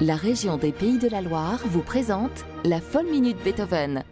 La région des Pays de la Loire vous présente la Folle Minute Beethoven.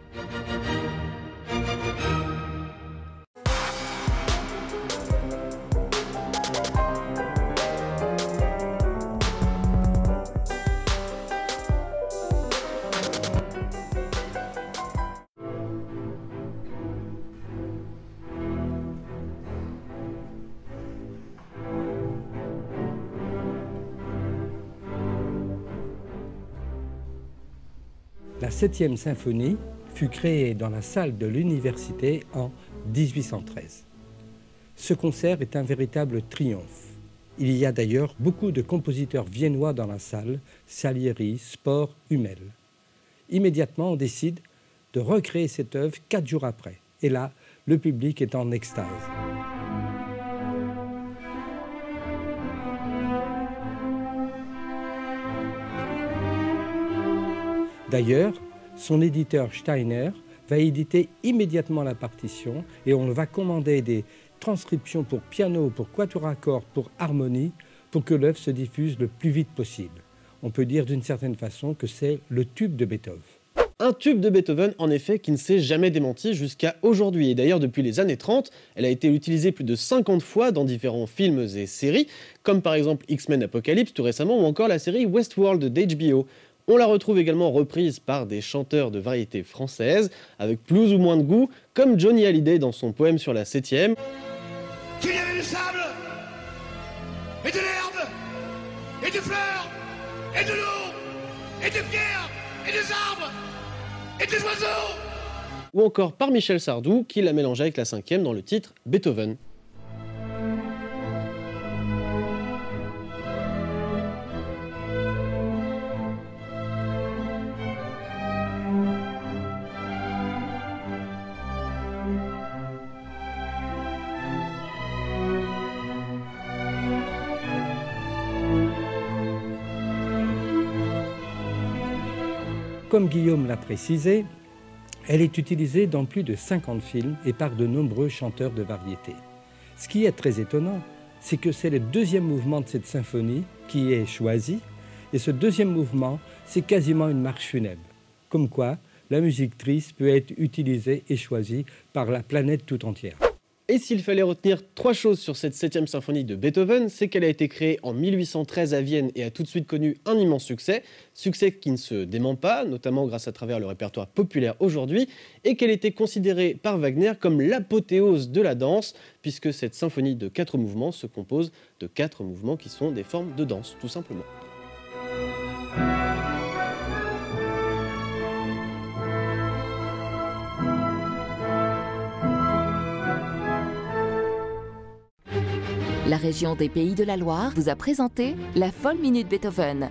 La 7e symphonie fut créée dans la salle de l'université en 1813. Ce concert est un véritable triomphe. Il y a d'ailleurs beaucoup de compositeurs viennois dans la salle, Salieri, Spohr, Hummel. Immédiatement, on décide de recréer cette œuvre 4 jours après. Et là, le public est en extase. D'ailleurs, son éditeur Steiner va éditer immédiatement la partition et on va commander des transcriptions pour piano, pour quatuor à cordes, pour harmonie, pour que l'œuvre se diffuse le plus vite possible. On peut dire d'une certaine façon que c'est le tube de Beethoven. Un tube de Beethoven, en effet, qui ne s'est jamais démenti jusqu'à aujourd'hui. Et d'ailleurs, depuis les années 30, elle a été utilisée plus de 50 fois dans différents films et séries, comme par exemple X-Men Apocalypse tout récemment, ou encore la série Westworld d'HBO. On la retrouve également reprise par des chanteurs de variété française, avec plus ou moins de goût, comme Johnny Hallyday dans son poème sur la 7e. Qu'il y avait du sable, et de l'herbe, et des fleurs, et de l'eau, et des pierres, et des arbres, et des oiseaux. Ou encore par Michel Sardou, qui l'a mélangé avec la 5e dans le titre Beethoven. Comme Guillaume l'a précisé, elle est utilisée dans plus de 50 films et par de nombreux chanteurs de variété. Ce qui est très étonnant, c'est que c'est le deuxième mouvement de cette symphonie qui est choisi, et ce deuxième mouvement, c'est quasiment une marche funèbre. Comme quoi, la musique triste peut être utilisée et choisie par la planète tout entière. Et s'il fallait retenir 3 choses sur cette 7e symphonie de Beethoven, c'est qu'elle a été créée en 1813 à Vienne et a tout de suite connu un immense succès, succès qui ne se dément pas, notamment grâce à travers le répertoire populaire aujourd'hui, et qu'elle était considérée par Wagner comme l'apothéose de la danse, puisque cette symphonie de 4 mouvements se compose de 4 mouvements qui sont des formes de danse, tout simplement. La région des Pays de la Loire vous a présenté la Folle Minute Beethoven.